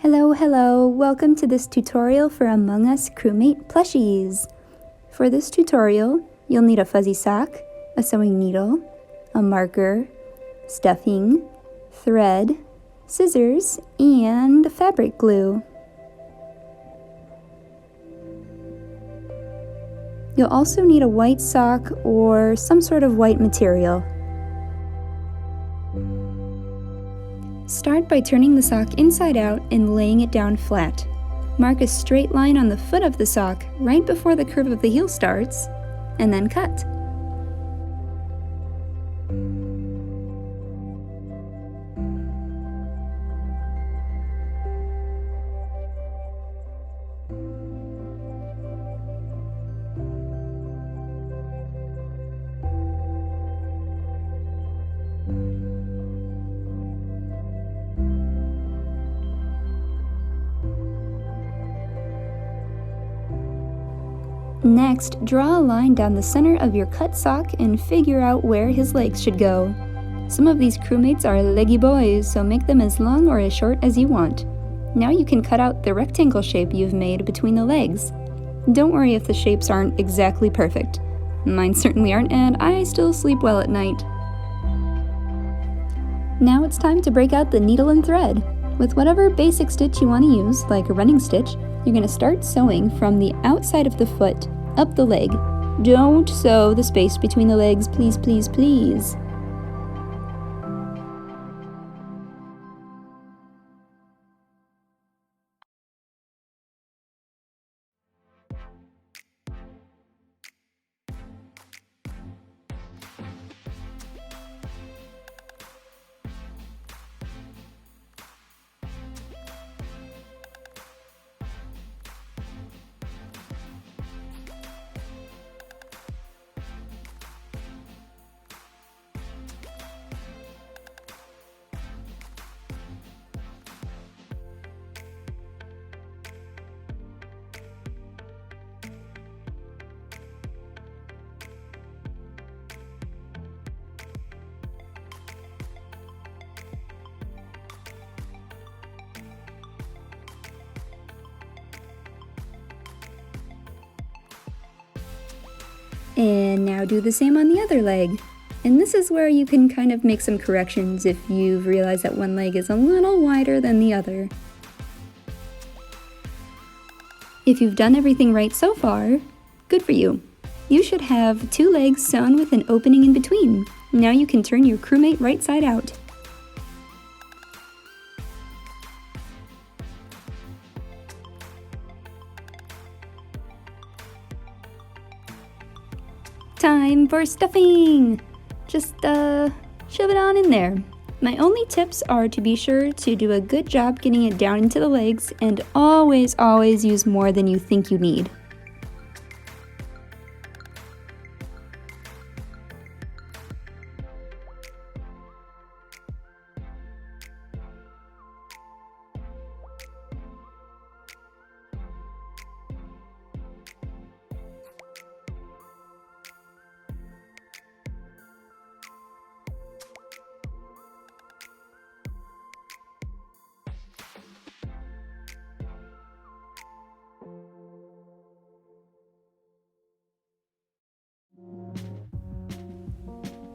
Hello, welcome to this tutorial for Among Us Crewmate plushies. For this tutorial, you'll need a fuzzy sock, a sewing needle, a marker, stuffing, thread, scissors, and fabric glue. You'll also need a white sock or some sort of white material. Start by turning the sock inside out and laying it down flat. Mark a straight line on the foot of the sock right before the curve of the heel starts, and then cut. Next, draw a line down the center of your cut sock and figure out where his legs should go. Some of these crewmates are leggy boys, so make them as long or as short as you want. Now you can cut out the rectangle shape you've made between the legs. Don't worry if the shapes aren't exactly perfect. Mine certainly aren't, and I still sleep well at night. Now it's time to break out the needle and thread. With whatever basic stitch you want to use, like a running stitch, you're going to start sewing from the outside of the foot up the leg. Don't sew the space between the legs, please, please, please. And now do the same on the other leg. And this is where you can kind of make some corrections if you've realized that one leg is a little wider than the other. If you've done everything right so far, good for you. You should have 2 legs sewn with an opening in between. Now you can turn your crewmate right side out. Time for stuffing! Just shove it on in there. My only tips are to be sure to do a good job getting it down into the legs, and always use more than you think you need.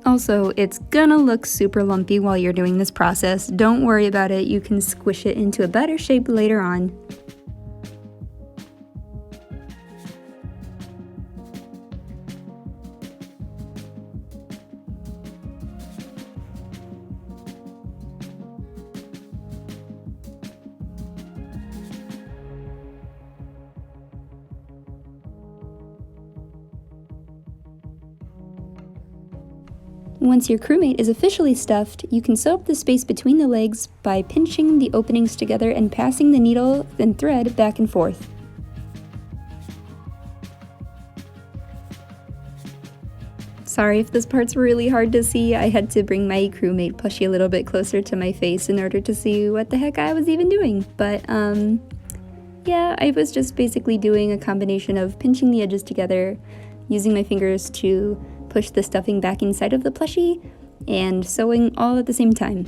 Also, it's gonna look super lumpy while you're doing this process. Don't worry about it, you can squish it into a better shape later on. Once your crewmate is officially stuffed, you can sew up the space between the legs by pinching the openings together and passing the needle and thread back and forth. Sorry if this part's really hard to see, I had to bring my crewmate plushie a little bit closer to my face in order to see what the heck I was even doing. But yeah, I was just basically doing a combination of pinching the edges together, using my fingers to push the stuffing back inside of the plushie, and sewing all at the same time.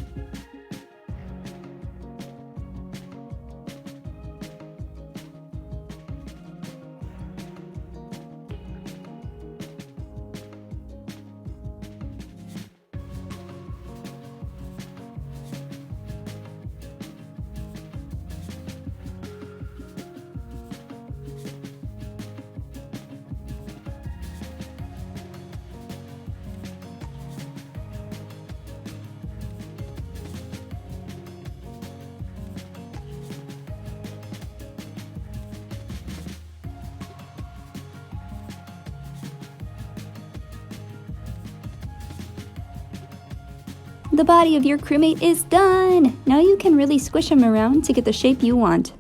The body of your crewmate is done! Now you can really squish him around to get the shape you want.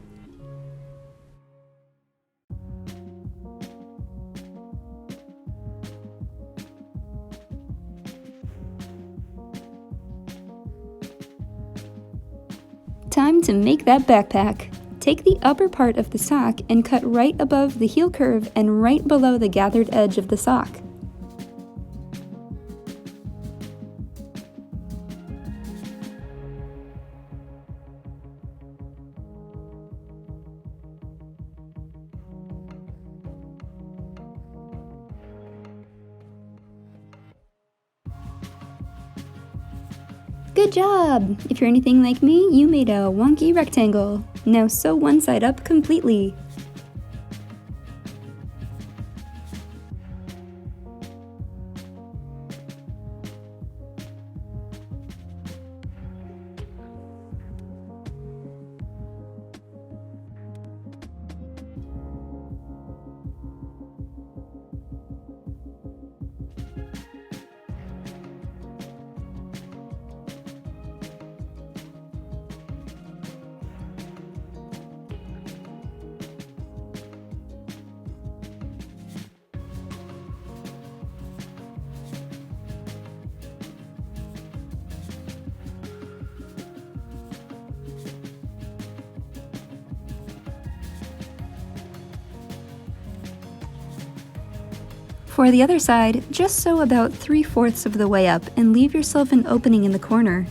Time to make that backpack. Take the upper part of the sock and cut right above the heel curve and right below the gathered edge of the sock. Good job! If you're anything like me, you made a wonky rectangle. Now sew one side up completely. For the other side, just sew about 3/4 of the way up and leave yourself an opening in the corner.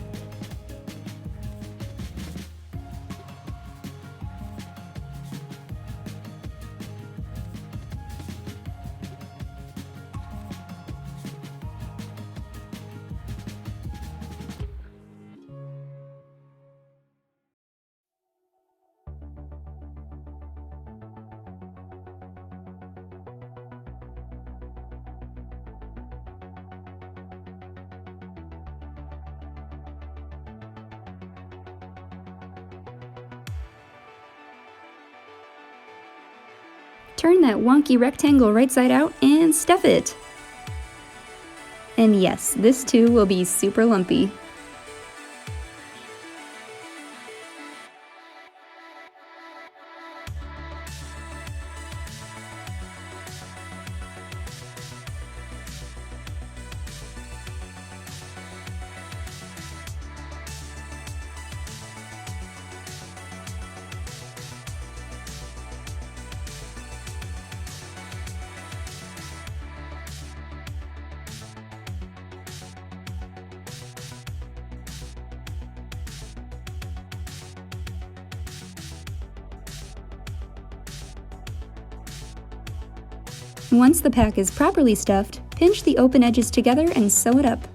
Turn that wonky rectangle right side out and stuff it. And yes, this too will be super lumpy. Once the pack is properly stuffed, pinch the open edges together and sew it up.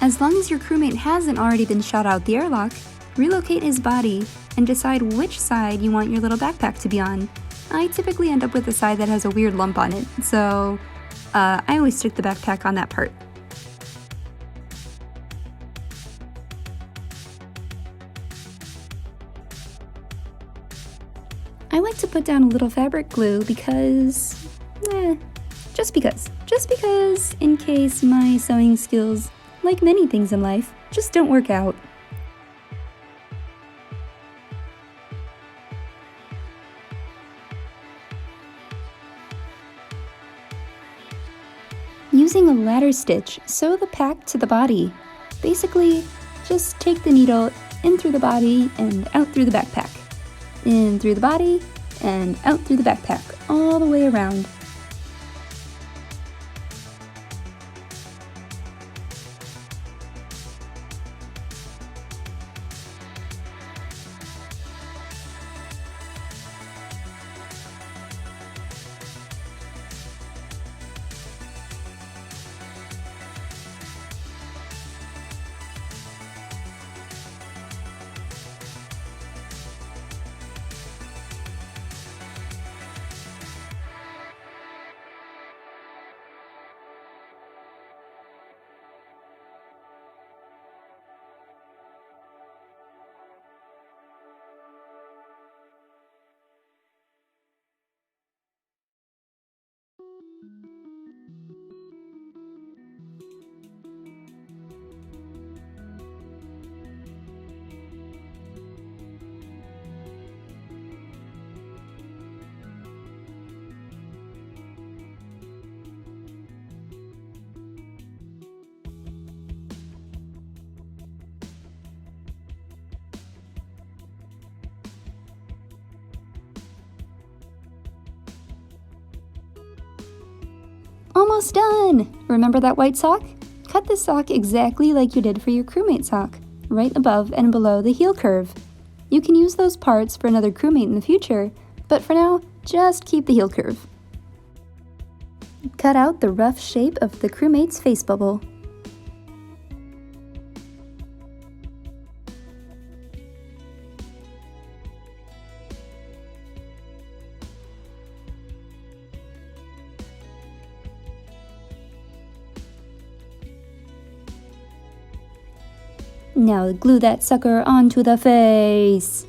As long as your crewmate hasn't already been shot out the airlock, relocate his body and decide which side you want your little backpack to be on. I typically end up with the side that has a weird lump on it, so I always stick the backpack on that part. I like to put down a little fabric glue because, just because in case my sewing skills, like many things in life, just don't work out. Using a ladder stitch, sew the pack to the body. Basically, just take the needle in through the body and out through the backpack. In through the body and out through the backpack, all the way around. Almost done! Remember that white sock? Cut the sock exactly like you did for your crewmate sock, right above and below the heel curve. You can use those parts for another crewmate in the future, but for now, just keep the heel curve. Cut out the rough shape of the crewmate's face bubble. Now glue that sucker onto the face.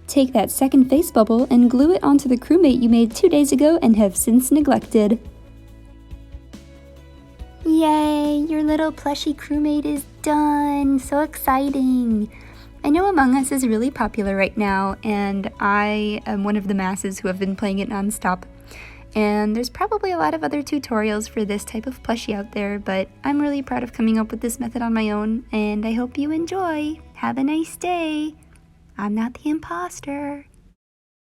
Take that second face bubble and glue it onto the crewmate you made 2 days ago and have since neglected. Yay! Your little plushie crewmate is done! So exciting! I know Among Us is really popular right now, and I am one of the masses who have been playing it nonstop. And there's probably a lot of other tutorials for this type of plushie out there, but I'm really proud of coming up with this method on my own, and I hope you enjoy! Have a nice day! I'm not the imposter.